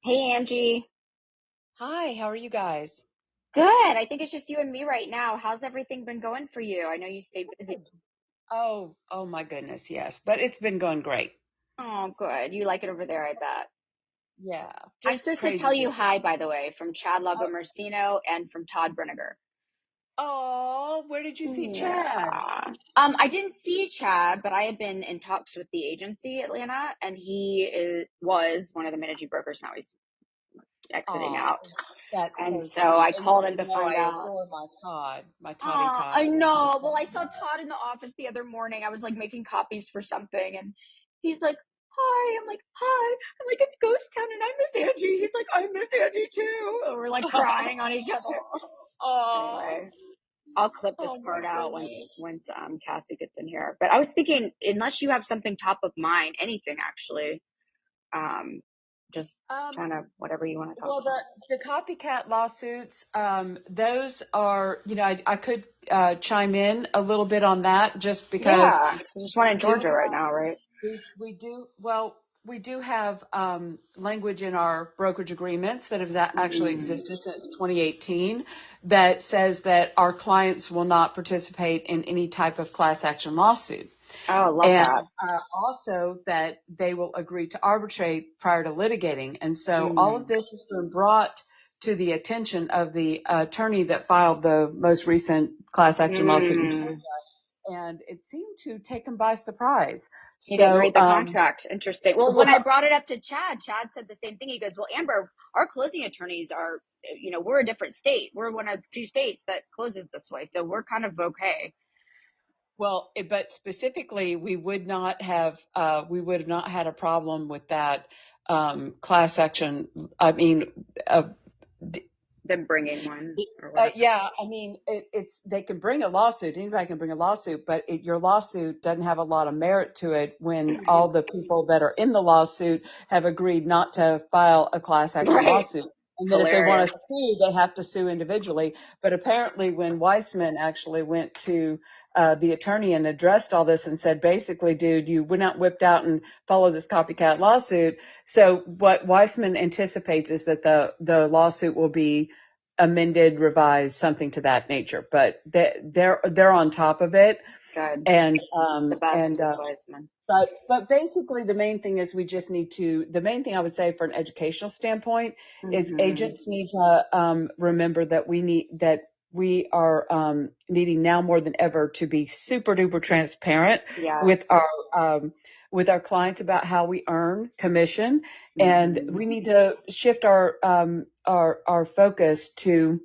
Hey Angie. Hi, how are you guys? Good. I think it's just you and me right now. How's everything been going for you? I know you stay busy. Good. Oh my goodness, yes. But it's been going great. Oh, good. You like it over there, I bet. Yeah, I'm just supposed to crazy tell you busy. hi, by the way, from Chad Lagomarsino and from Todd Brinegar. Oh, where did you see Chad? Yeah. I didn't see Chad, but I had been in talks with the agency Atlanta, and was one of the managing brokers. Now he's exiting Oh, out. that's And so so sweet. I And you called him should to know find I out. adore my Toddy I Todd. know. Well, I saw Todd in the office the other morning. I was like making copies for something, and he's like, "Hi." I'm like, "Hi." I'm like, "It's Ghost Town, and I miss Angie." He's like, "I miss Angie too." And we're like crying on each other. Oh, Anyway, I'll clip this oh my part out goodness. once Cassie gets in here. But I was thinking, unless you have something top of mind, anything actually, um, just Um, kind of whatever you want to talk well, about. the copycat lawsuits, those are, I could chime in a little bit on that just because Yeah, there's just one in do Georgia right now, right? we do well. We do have language in our brokerage agreements that has actually Mm. existed since 2018 that says that our clients will not participate in any type of class action lawsuit, Oh, I love and that. also that they will agree to arbitrate prior to litigating. And so all of Mm. this has been brought to the attention of the attorney that filed the most recent class action lawsuit in Georgia, Mm. and it seemed to take them by surprise. He didn't So, read the contract. Interesting. Well, when I well, brought it up to Chad said the same thing. He goes, "Well, Amber, our closing attorneys are, we're a different state. We're one of two states that closes this way. So we're kind of okay." but specifically, we would have not had a problem with that class action. I mean, uh, Them bringing one or whatever. yeah, I mean, they can bring a lawsuit. Anybody can bring a lawsuit, but your lawsuit doesn't have a lot of merit to it when all the people that are in the lawsuit have agreed not to file a class action Right. lawsuit. And then if they want Hilarious. to sue, they have to sue individually. But apparently when Weissman actually went to the attorney and addressed all this and said, basically, dude, you went out, whipped out and followed this copycat lawsuit. So what Weissman anticipates is that the lawsuit will be amended, revised, something to that nature. But they're on top of it, Good. and It's the best, Miss Wiseman. but basically the main thing is we just need to. The main thing I would say for an educational standpoint is Mm-hmm. agents need to remember that we are needing now more than ever to be super duper transparent with Yes. um, our clients about how we earn commission, and Mm-hmm. we need to shift our focus to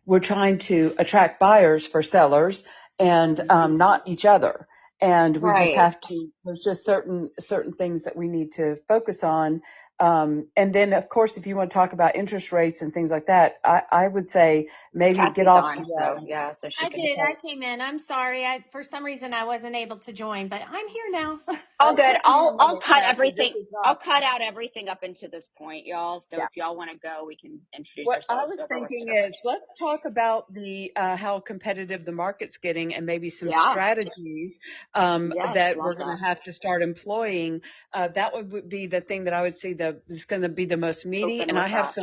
we're trying to attract buyers for sellers and not each other. And we just Right. have to, there's just certain things that we need to focus on. And then of course, if you want to talk about interest rates and things like that, I would say maybe get Cassie's off on, so yeah, so she I can. did. I came in. I'm sorry. For some reason I wasn't able to join, but I'm here now. All good. Take a I'll minute, cut Cassie. This everything. is I'll not, cut out everything up into this point, y'all. So yeah. if y'all want to go, we can introduce What I ourselves. was Whoever wants to thinking go is first. let's talk about the how competitive the market's getting and maybe some Yeah. strategies Yes. that Love we're going that. to have to start employing. That would be the thing that I would see is going to be the most meaty. Open And I with have that.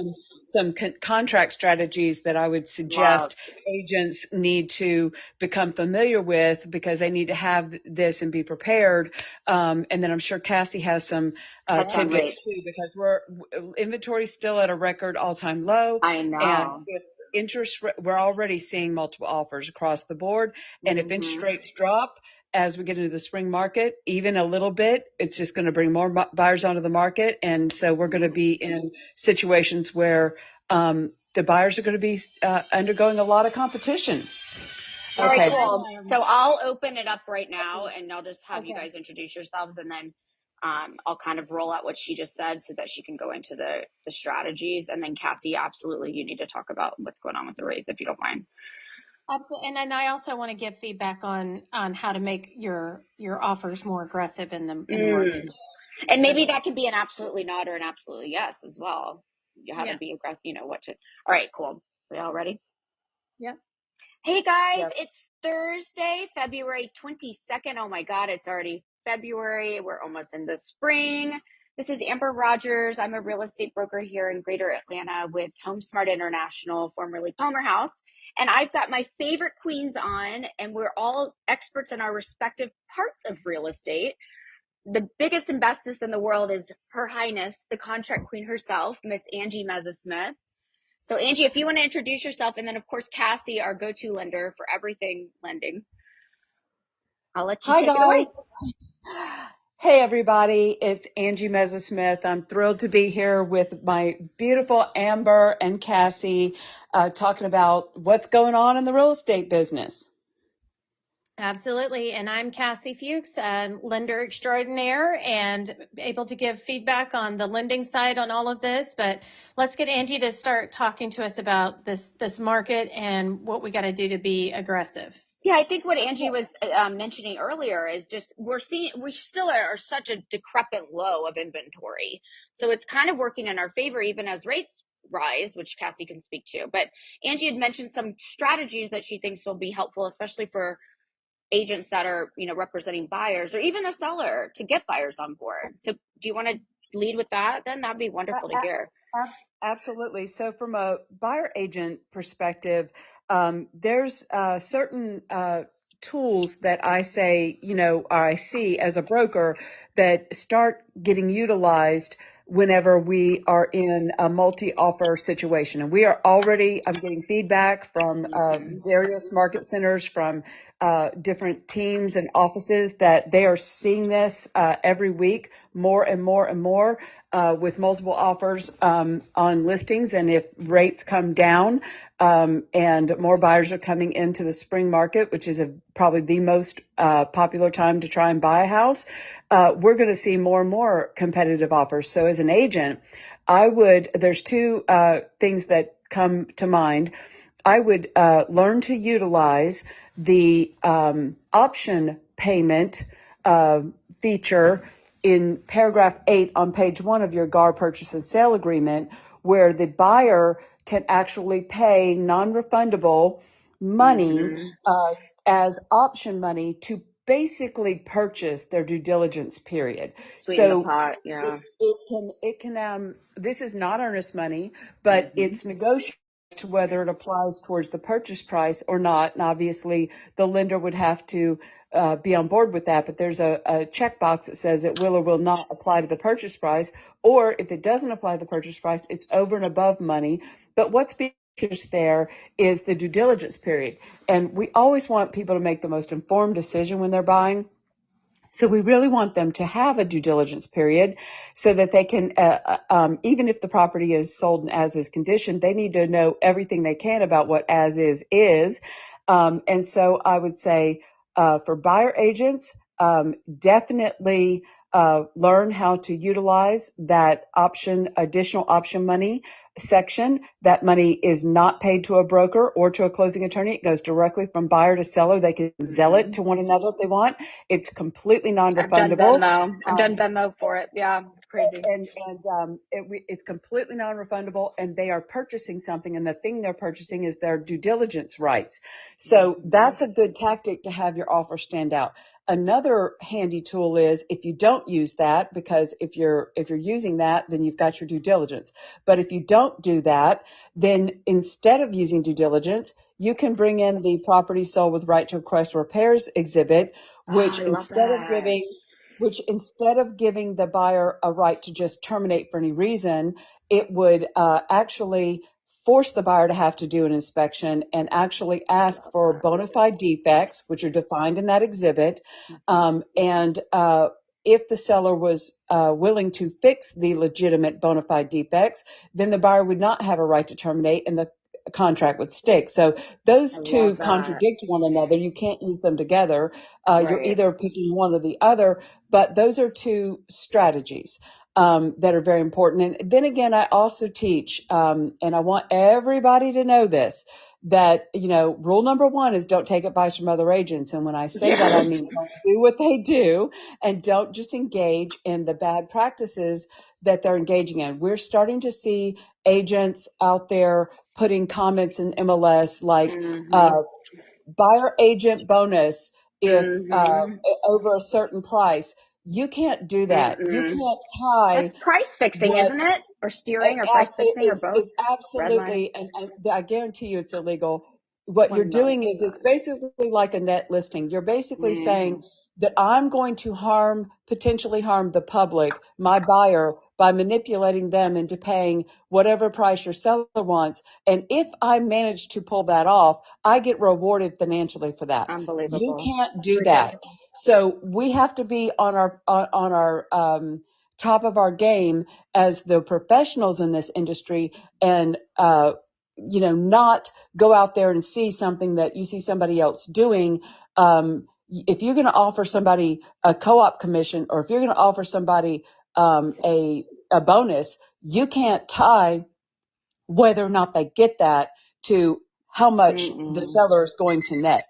some contract strategies that I would Love. suggest agents need to become familiar with because they need to have this and be prepared. And then I'm sure Cassie has some Touch on tidbits too, rates. because inventory still at a record all-time low, I and know. if we're already seeing multiple offers across the board, and if interest Hmm. rates drop as we get into the spring market, even a little bit, it's just going to bring more buyers onto the market, and so we're going to be in situations where the buyers are going to be undergoing a lot of competition. All right, Okay. cool. So I'll open it up right now and I'll just have you Okay. guys introduce yourselves and then I'll kind of roll out what she just said so that she can go into the strategies. And then Cassie, absolutely, you need to talk about what's going on with the raise if you don't mind. And then I also want to give feedback on how to make your offers more aggressive in the market. Mm. And maybe So that can be an absolutely not or an absolutely yes as well. You how to yeah, be aggressive, what to. All right, cool. We all ready? yeah. Hey guys, Yeah. it's Thursday, February 22nd. Oh my God, it's already February. We're almost in the spring. This is Amber Rogers. I'm a real estate broker here in Greater Atlanta with HomeSmart International, formerly Palmer House. And I've got my favorite queens on, and we're all experts in our respective parts of real estate. The biggest and bestest in the world is Her Highness, the contract queen herself, Miss Angie Meza-Smith. So Angie, if you want to introduce yourself, and then of course Cassie, our go-to lender for everything lending, I'll let you Hi, take it guys. away. Hey, everybody. It's Angie Meza-Smith. I'm thrilled to be here with my beautiful Amber and Cassie talking about what's going on in the real estate business. Absolutely. And I'm Cassie Fuchs, lender extraordinaire, and able to give feedback on the lending side on all of this. But let's get Angie to start talking to us about this market and what we got to do to be aggressive. Yeah, I think what Angie was mentioning earlier is just we still are such a decrepit low of inventory. So it's kind of working in our favor even as rates rise, which Cassie can speak to. But Angie had mentioned some strategies that she thinks will be helpful, especially for agents that are, representing buyers or even a seller to get buyers on board. So do you want to lead with that? Then that'd be wonderful to hear. Absolutely. So from a buyer agent perspective, there's certain tools that I say, or I see as a broker that start getting utilized whenever we are in a multi-offer situation. And I'm getting feedback from various market centers, from different teams and offices that they are seeing this every week more and more and more with multiple offers on listings. And if rates come down and more buyers are coming into the spring market, which is probably the most popular time to try and buy a house, we're going to see more and more competitive offers. So as an agent, there's two things that come to mind. I would learn to utilize the option payment feature in paragraph 8 on page 1 of your GAR purchase and sale agreement, where the buyer can actually pay non-refundable money as option money to basically purchase their due diligence period. Sweeten the pot, yeah. It can this is not earnest money, but it's negotiable whether it applies towards the purchase price or not. And obviously the lender would have to be on board with that, but there's a checkbox that says it will or will not apply to the purchase price, or if it doesn't apply to the purchase price, it's over and above money. But what's being used there is the due diligence period. And we always want people to make the most informed decision when they're buying. So we really want them to have a due diligence period so that they can, even if the property is sold in as-is condition, they need to know everything they can about what as-is is. And so I would say for buyer agents, definitely learn how to utilize that additional option money section. That money is not paid to a broker or to a closing attorney. It goes directly from buyer to seller. They can sell it to one another if they want. It's completely non-refundable. I've done Venmo for it. Yeah, it's crazy. It's completely non-refundable, and they are purchasing something, and the thing they're purchasing is their due diligence rights. So that's a good tactic to have your offer stand out. Another handy tool is if you don't use that, because if you're using that, then you've got your due diligence. But if you don't do that, then instead of using due diligence, you can bring in the property sold with right to request repairs exhibit, which instead of giving the buyer a right to just terminate for any reason, it would actually force the buyer to have to do an inspection and actually ask for bona fide defects, which are defined in that exhibit. If the seller was willing to fix the legitimate bona fide defects, then the buyer would not have a right to terminate and the contract would stick. So those two contradict one another. You can't use them together. You're either picking one or the other, but those are two strategies that are very important. And then again, I also teach, and I want everybody to know this, that, rule number 1 is don't take advice from other agents. And when I say that, I mean, don't do what they do and don't just engage in the bad practices that they're engaging in. We're starting to see agents out there putting comments in MLS like buyer agent bonus if over a certain price. You can't do that. You Mm-mm. can't tie That's price fixing, what isn't it? Or steering, or price fixing, or both? it's Red line. absolutely, and I guarantee you it's illegal. What you're 1 million doing is it's percent. basically like a net listing. You're basically saying Mm-hmm. that I'm going to potentially harm the public, my buyer, by manipulating them into paying whatever price your seller wants. And if I manage to pull that off, I get rewarded financially for that. You Unbelievable. can't do that. So we have to be on our top of our game as the professionals in this industry, and not go out there and see something that you see somebody else doing. If you're going to offer somebody a co-op commission, or if you're going to offer somebody a bonus, you can't tie whether or not they get that to how much the Mm-mm. seller is going to net,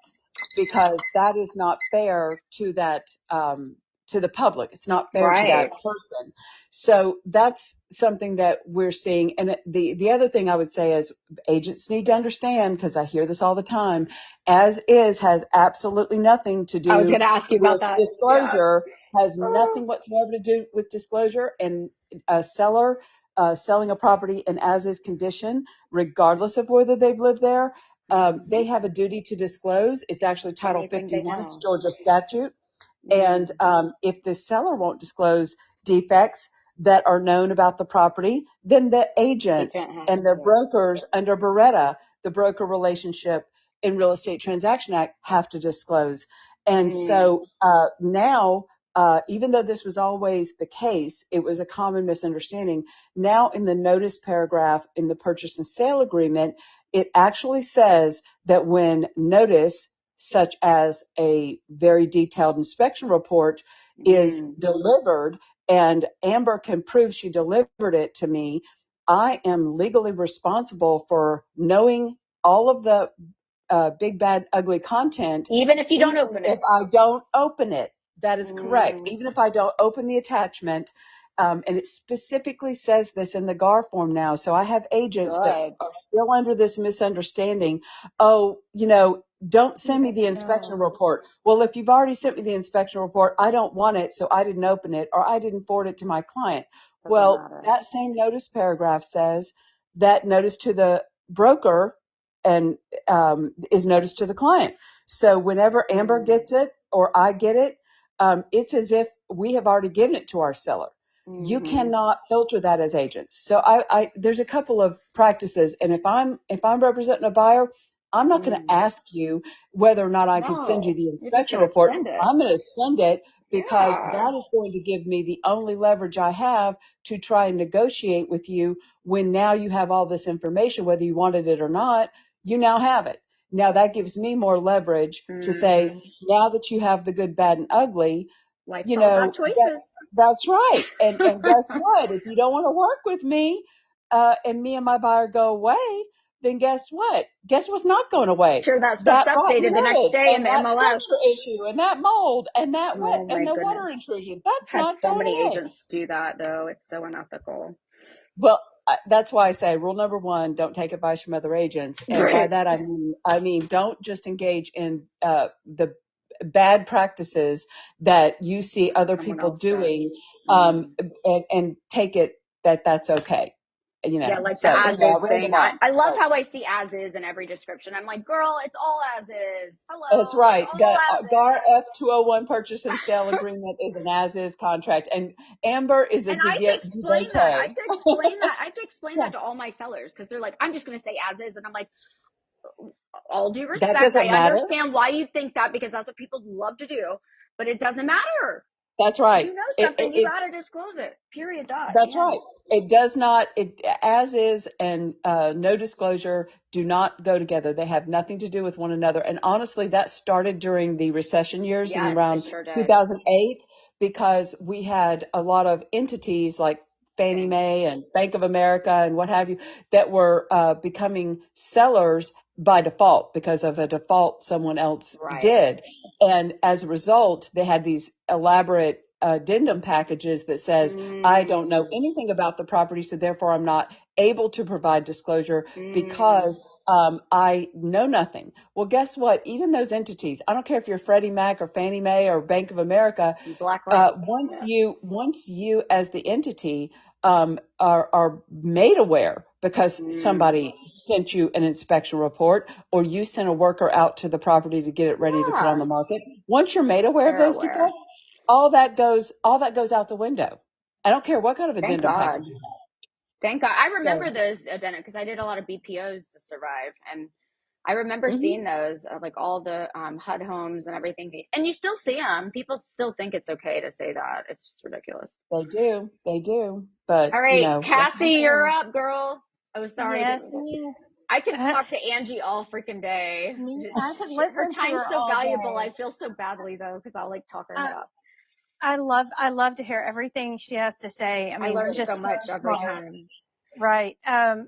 because that is not fair to to the public. It's not fair to that Right. person. So that's something that we're seeing. And the other thing I would say is agents need to understand, because I hear this all the time, as is has absolutely nothing to I was do going to ask you with about that. Yeah. disclosure, has Oh. nothing whatsoever to do with disclosure. And a seller selling a property in as is condition, regardless of whether they've lived there, they have a duty to disclose. It's actually Title Anything they 51. It's know. Georgia statute. Mm. And if the seller won't disclose defects that are known about the property, then the agents Agent has and the to. brokers under Beretta, the Broker Relationship and Real Estate Transaction Act, have to disclose. And so now, even though this was always the case, it was a common misunderstanding. Now in the notice paragraph in the purchase and sale agreement, it actually says that when notice, such as a very detailed inspection report, is delivered, and Amber can prove she delivered it to me, I am legally responsible for knowing all of the big, bad, ugly content, Even if you don't even open if it. I don't open it. That is correct. Even if I don't open the attachment. And it specifically says this in the GAR form now. So I have agents that Good. are still under this misunderstanding. Oh, don't send me the inspection report. Well, if you've already sent me the inspection report, I don't want it, so I didn't open it, or I didn't forward it to my client. Doesn't Well, matter. that same notice paragraph says that notice to the broker and is notice to the client. So whenever Amber gets it or I get it, it's as if we have already given it to our seller. You cannot filter that as agents. So there's a couple of practices, and if I'm representing a buyer, I'm not going to ask you whether or not I can send you No, the you're just inspection going to report. send it. I'm going to send it because Yeah. that is going to give me the only leverage I have to try and negotiate with you when now you have all this information, whether you wanted it or not, you now have it. Now that gives me more leverage to say, now that you have the good, bad, and ugly, Life's all about choices. that's right. And guess what? If you don't want to work with me, and me and my buyer go away, then guess what? Guess what's not going away? Sure, that stuff's updated the next day in and the that MLS. structure issue and that mold and that Oh my and the goodness. water intrusion. That's I've had not so going many away. agents do that, though. It's so unethical. Well, that's why I say rule number 1, don't take advice from other agents. And Right. by that, I mean, don't just engage in the bad practices that you see other Someone people else does. doing, and take it that's okay. Yeah, like So the as anyway, is thing. I love how I see as is in every description. I'm like, girl, it's all as is. Hello. That's right. It's all as is. GAR F201 purchase and sale agreement is an as-is contract, and Amber is a And I have to get explain that. I have to explain that. I have to explain Yeah. that to all my sellers, because they're like, I'm just going to say as is. And I'm like, all due That respect, doesn't I matter. understand why you think that, because that's what people love to do, but it doesn't matter. That's right. You know something, you got to disclose it. Period. That's right. It does not, as is and no disclosure do not go together. They have nothing to do with one another. And honestly, that started during the recession years in around 2008, because we had a lot of entities like Fannie Mae and Bank of America and what have you that were becoming sellers by default because of a default someone else did. And as a result, they had these elaborate addendum packages that says, I don't know anything about the property, so therefore I'm not able to provide disclosure because I know nothing. Well, guess what? Even those entities, I don't care if you're Freddie Mac or Fannie Mae or Bank of America, BlackRock. once you as the entity are made aware because somebody sent you an inspection report or you sent a worker out to the property to get it ready to put on the market. Once you're made aware of those defects, all that goes out the window. I don't care what kind of addendum package you have. Thank God. I remember those addendum because I did a lot of BPOs to survive, and I remember seeing those, like all the HUD homes and everything. And you still see them. People still think it's okay to say that. It's just ridiculous. They do. But all right, Cassie, you're up, girl. Oh, sorry. Yes, I could talk to Angie all freaking day. I could listen Her to time's her so all valuable. day. I feel so badly though because I'll like talk her head off. I love to hear everything she has to say. I mean, learn just so much every time. Right.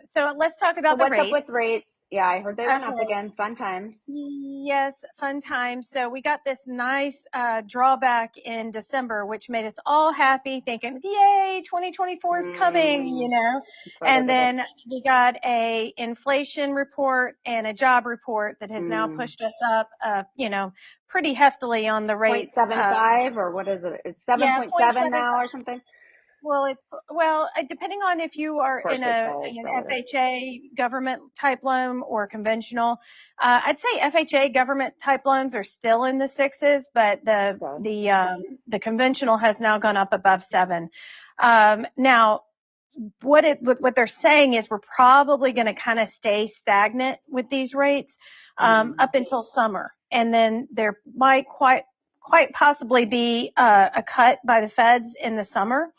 So let's talk about the what's rates. up with rates? Yeah, I heard they went up again. Fun times. Yes, fun times. So we got this nice drawback in December, which made us all happy, thinking, "Yay, 2024 is coming!" You know. And then we got a inflation report and a job report that has now pushed us up, pretty heftily on the rates. 0.75 or what is it? It's 7.7 now or something. Well, depending on if you are in an FHA government type loan or conventional. I'd say FHA government type loans are still in the sixes, but the conventional has now gone up above 7. Now, what they're saying is we're probably going to kind of stay stagnant with these rates up until summer, and then there might quite possibly be a cut by the feds in the summer.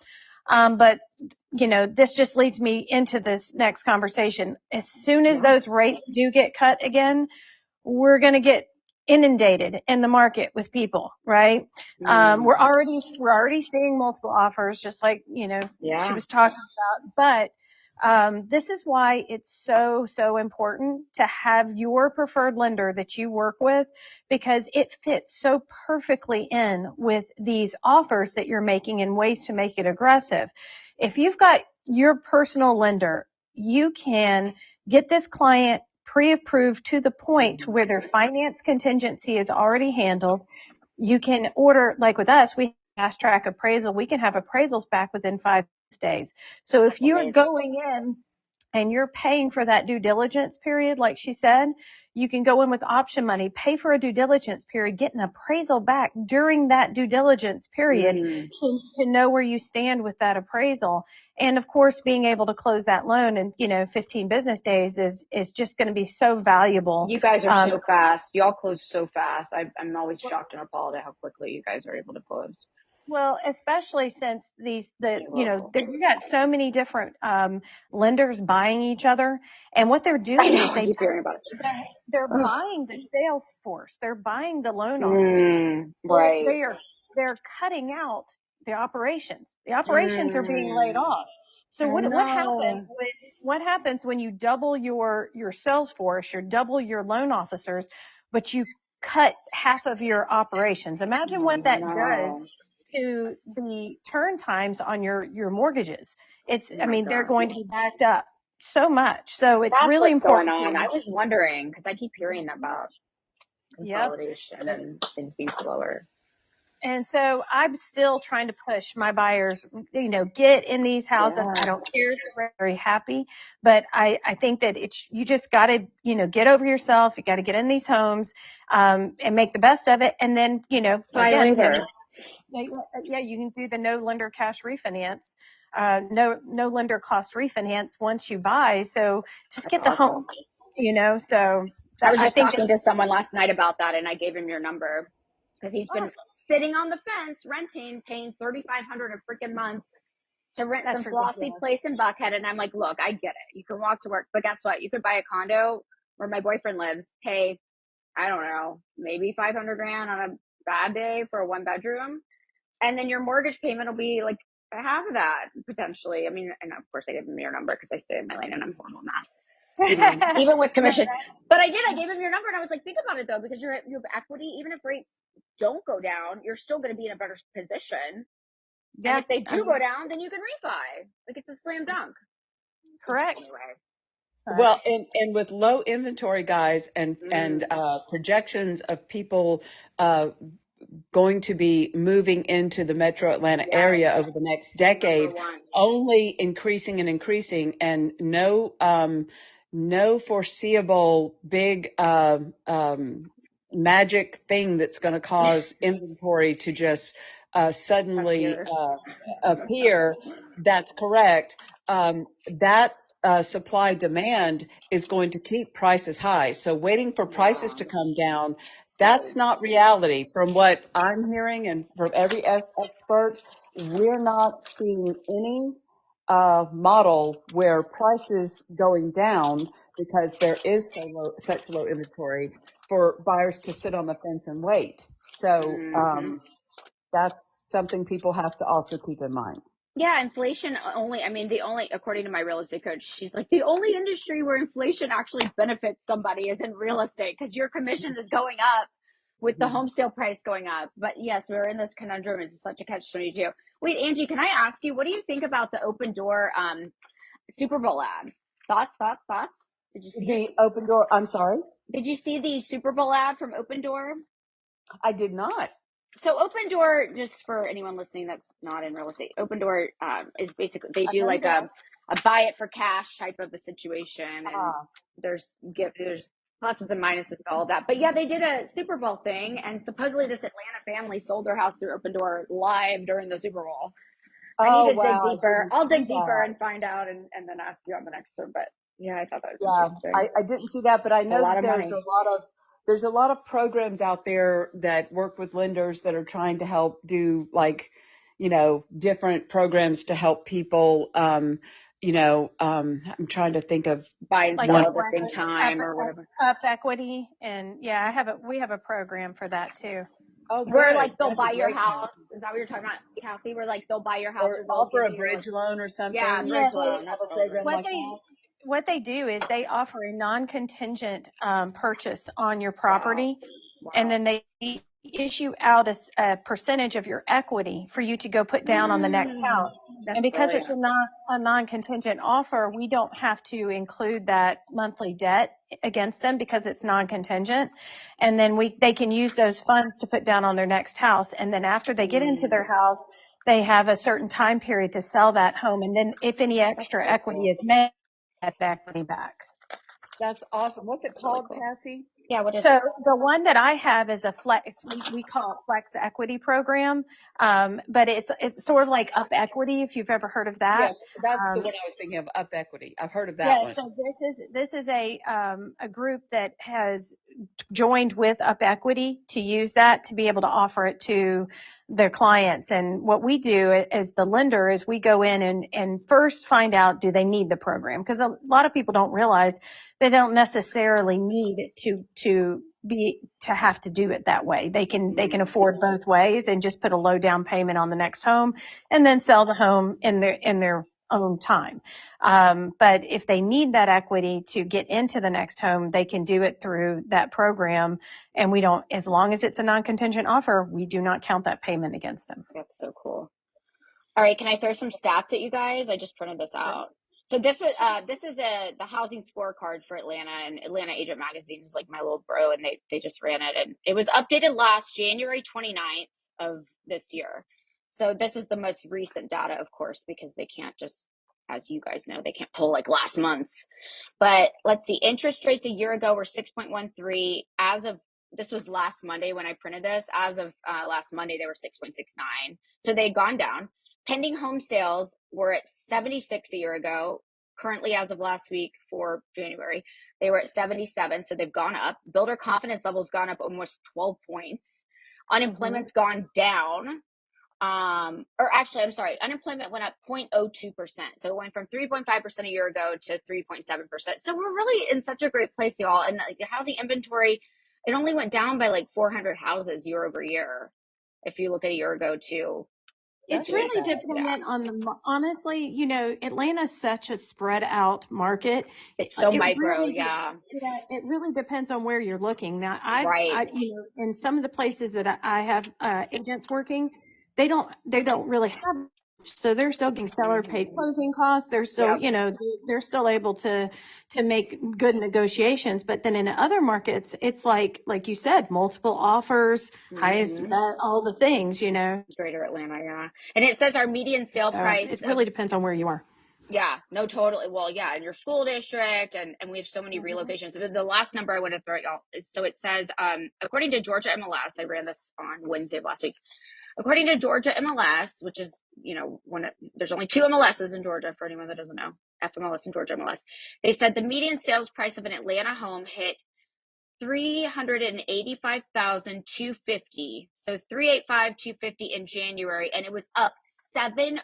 But this just leads me into this next conversation. As soon as those rates do get cut again, we're going to get inundated in the market with people, right? We're already seeing multiple offers, just like, she was talking about, but this is why it's so important to have your preferred lender that you work with, because it fits so perfectly in with these offers that you're making and ways to make it aggressive. If you've got your personal lender, you can get this client pre-approved to the point where their finance contingency is already handled. You can order, like with us, we fast track appraisal. We can have appraisals back within 5 days. So if you're going in and you're paying for that due diligence period, like she said, you can go in with option money, pay for a due diligence period, get an appraisal back during that due diligence period to know where you stand with that appraisal. And of course, being able to close that loan in, 15 business days is just going to be so valuable. You guys are so fast. Y'all close so fast. I'm always shocked and appalled at how quickly you guys are able to close. Well, especially since you got so many different lenders buying each other, and what they're doing is they're buying the sales force, they're buying the loan officers, right? They're cutting out the operations. The operations are being laid off. So what happens when you double your sales force, you double your loan officers, but you cut half of your operations? Imagine what that does to the turn times on your mortgages. They're going to be backed up so much. So it's really important. Going on. I was wondering because I keep hearing about consolidation and things being slower. And so I'm still trying to push my buyers, get in these houses. I don't care if they're very happy, but I think that you just got to, get over yourself. You got to get in these homes, and make the best of it. And then, you can do the no lender cash refinance, no lender cost refinance once you buy. So just get the home, so. I was just talking to someone last night about that, and I gave him your number because he's been sitting on the fence, renting, paying $3,500 a freaking month to rent some flossy place in Buckhead. And I'm like, look, I get it. You can walk to work, but guess what? You could buy a condo where my boyfriend lives, pay, I don't know, maybe $500,000 on a bad day for a 1-bedroom. And then your mortgage payment will be like half of that potentially. I mean, and of course I gave him your number because I stay in my lane and I'm horrible at even with commission. But I gave him your number and I was like, think about it though, because your equity, even if rates don't go down, you're still going to be in a better position. Yeah. And if they do go down, then you can refi. Like it's a slam dunk. Correct. Anyway. Well, and with low inventory, guys, and projections of people going to be moving into the metro Atlanta area over the next decade, only increasing and increasing, and no foreseeable big magic thing that's going to cause inventory to just suddenly appear. That's correct. That supply demand is going to keep prices high. So waiting for prices to come down, that's not reality. From what I'm hearing and from every expert, we're not seeing any model where prices going down because there is such low inventory for buyers to sit on the fence and wait. So that's something people have to also keep in mind. Yeah, inflation only, according to my real estate coach, she's like, the only industry where inflation actually benefits somebody is in real estate because your commission is going up with the home sale price going up. But yes, we're in this conundrum. It's such a catch-22. Wait, Angie, can I ask you, what do you think about the Opendoor Super Bowl ad? Thoughts? Did you see the Opendoor? I'm sorry? Did you see the Super Bowl ad from Opendoor? I did not. So Opendoor, just for anyone listening that's not in real estate, Opendoor is basically, they do like a buy it for cash type of a situation, and there's pluses and minuses to all of that. But yeah, they did a Super Bowl thing, and supposedly this Atlanta family sold their house through Opendoor live during the Super Bowl. I need to dig deeper. I'll dig deeper and find out, and then ask you on the next one. But yeah, I thought that was interesting. I didn't see that, but I know that there's a lot of programs out there that work with lenders that are trying to help do different programs to help people. I'm trying to think of buy and sell at the same time or whatever. Up equity, and we have a program for that too. Oh, where like they'll buy your house. Is that what you're talking about, Cassie? Where like they'll buy your house or offer a bridge loan or something. Yeah, bridge loan. That's what they do is they offer a non-contingent purchase on your property, and then they issue out a percentage of your equity for you to go put down on the next house. And because it's a non-contingent offer, we don't have to include that monthly debt against them because it's non-contingent. And then they can use those funds to put down on their next house. And then after they get into their house, they have a certain time period to sell that home. And then if any extra equity is made, get the equity back. That's awesome. What's it called, Cassie? Yeah, what is it? The one that I have is a flex. We call it Flex Equity Program, but it's sort of like Up Equity, if you've ever heard of that. Yeah, that's the one I was thinking of. Up Equity. I've heard of that one. So this is a group that has joined with Up Equity to use that to be able to offer it to their clients. And what we do as the lender is we go in and first find out, do they need the program? Because a lot of people don't realize they don't necessarily need to have to do it that way. They can afford both ways and just put a low down payment on the next home and then sell the home in their own time. But if they need that equity to get into the next home, they can do it through that program. And we don't, as long as it's a non-contingent offer, we do not count that payment against them. That's so cool. All right. Can I throw some stats at you guys? I just printed this out. So this is the housing scorecard for Atlanta, and Atlanta Agent Magazine is like my little bro, and they just ran it, and it was updated last January 29th of this year. So this is the most recent data, of course, because they can't just, as you guys know, they can't pull like last month's. But let's see, interest rates a year ago were 6.13. This was last Monday when I printed this. As of last Monday, they were 6.69. So they had gone down. Pending home sales were at 76 a year ago. Currently, as of last week for January, they were at 77. So they've gone up. Builder confidence levels gone up almost 12 points. Unemployment's gone down. Unemployment went up 0.02%. So it went from 3.5% a year ago to 3.7%. So we're really in such a great place, y'all. And the housing inventory, it only went down by like 400 houses year over year. If you look at a year ago too. It's really dependent on honestly, Atlanta's such a spread out market. It's so micro, It really depends on where you're looking. Now, in some of the places that I have agents working, they don't really have So they're still getting seller paid closing costs. They're still, Yep. they're still able to make good negotiations. But then in other markets, it's like you said, multiple offers, highest bet, all the things, Greater Atlanta, yeah. And it says our median sale So price it really depends on where you are. yeah, no, totally. Well, yeah, in your school district, and we have so many relocations. But the last number I want to throw at y'all is, so it says, according to Georgia MLS, I ran this on Wednesday of last week. According to Georgia MLS, which is, there's only 2 MLSs in Georgia for anyone that doesn't know, FMLS and Georgia MLS. They said the median sales price of an Atlanta home hit $385,250. So $385,250 in January, and it was up 7%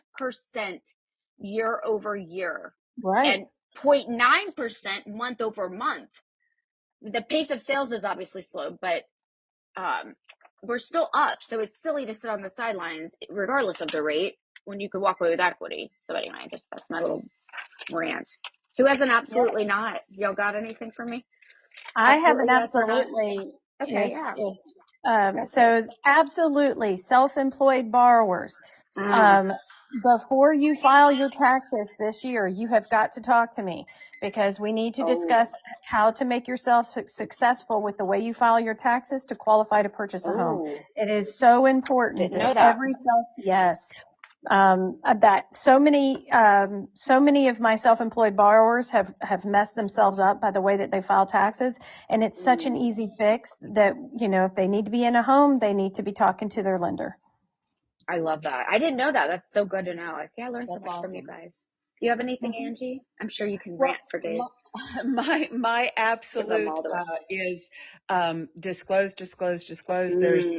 year over year. Right. And 0.9% month over month. The pace of sales is obviously slow, but we're still up. So it's silly to sit on the sidelines, regardless of the rate, when you could walk away with equity. So anyway, I guess that's my little rant. Who has an absolutely not? Y'all got anything for me? I have an Yes or not? absolutely. Okay, yeah. So absolutely, self-employed borrowers. Before you file your taxes this year, you have got to talk to me, because we need to discuss how to make yourself successful with the way you file your taxes to qualify to purchase a home. It is so important Didn't know that. yes. That so many of my self-employed borrowers have messed themselves up by the way that they file taxes. And it's such an easy fix that, if they need to be in a home, they need to be talking to their lender. I love that. I didn't know that. That's so good to know. I see I learned so much from you guys. Do you have anything, Angie? I'm sure you can rant for days. My absolute is disclose. There's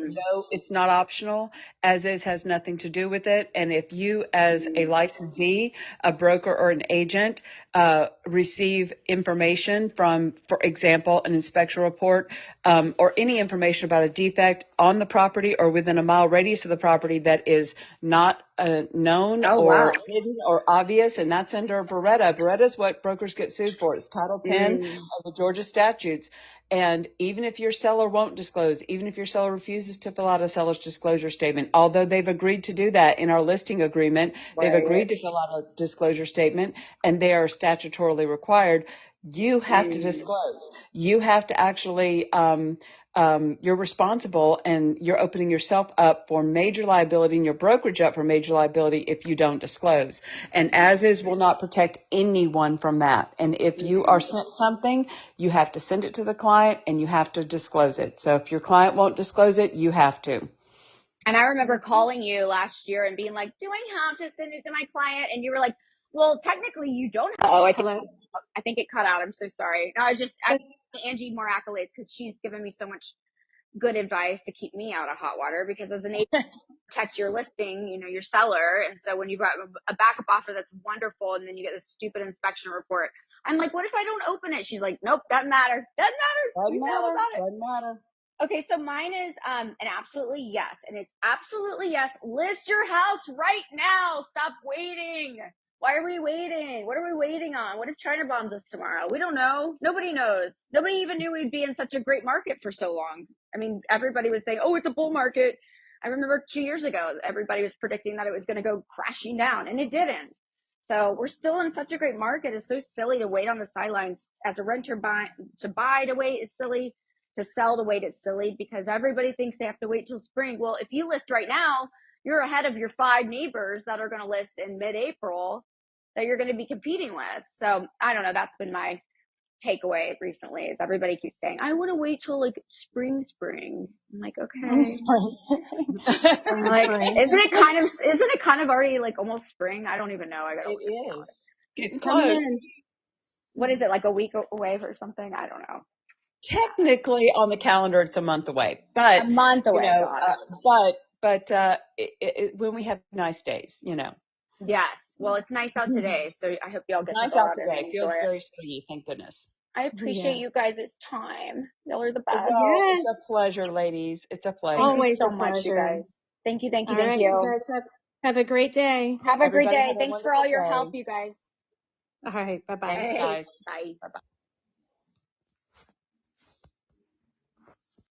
it's not optional. As is has nothing to do with it. And if you, as a licensee, a broker, or an agent, receive information from, for example, an inspection report, or any information about a defect on the property or within a mile radius of the property that is not known or hidden or obvious, and that's under Beretta. Beretta is what brokers get sued for. It's Title 10 of the Georgia statutes. And even if your seller won't disclose, even if your seller refuses to fill out a seller's disclosure statement, although they've agreed to do that in our listing agreement, they've agreed to fill out a disclosure statement, and they are statutorily required, you have to disclose. You have to actually, you're responsible, and you're opening yourself up for major liability and your brokerage up for major liability if you don't disclose. And as is will not protect anyone from that. And if you are sent something, you have to send it to the client and you have to disclose it. So if your client won't disclose it, you have to. And I remember calling you last year and being like, do I have to send it to my client? And you were like, well, technically you don't have to. I think it cut out. I'm so sorry. No, I was just asking Angie more accolades because she's given me so much good advice to keep me out of hot water, because as an agent, protect your listing, your seller. And so when you got a backup offer that's wonderful, and then you get this stupid inspection report, I'm like, what if I don't open it? She's like, nope, doesn't matter. Doesn't matter. Okay, so mine is an absolutely yes, and it's absolutely yes. List your house right now. Stop waiting. Why are we waiting? What are we waiting on? What if China bombs us tomorrow? We don't know. Nobody knows. Nobody even knew we'd be in such a great market for so long. I mean, everybody was saying, oh, it's a bull market. I remember 2 years ago, everybody was predicting that it was going to go crashing down, and it didn't. So we're still in such a great market. It's so silly to wait on the sidelines as a renter. To buy to wait is silly. To sell to wait it's silly, because everybody thinks they have to wait till spring. Well, if you list right now, you're ahead of your 5 neighbors that are going to list in mid-April that you're going to be competing with. So I don't know. That's been my takeaway recently, is everybody keeps saying, I want to wait till like spring. I'm like, okay. I'm like, isn't it kind of already like almost spring? I don't even know. I gotta It is. It's close. What is it, like a week away or something? I don't know. Technically on the calendar, it's a month away, but a month away. But when we have nice days, Yes. Well, it's nice out today, so I hope y'all get nice to go out today. It feels very sunny, thank goodness. I appreciate you guys' time. Y'all are the best. Well, it's a pleasure, ladies. It's a pleasure. Always so much, you guys. Thank you. All right, you guys have a great day. Have a great day. Thanks for all your help, you guys. All right. Bye-bye. Thanks, guys. Bye. Bye-bye.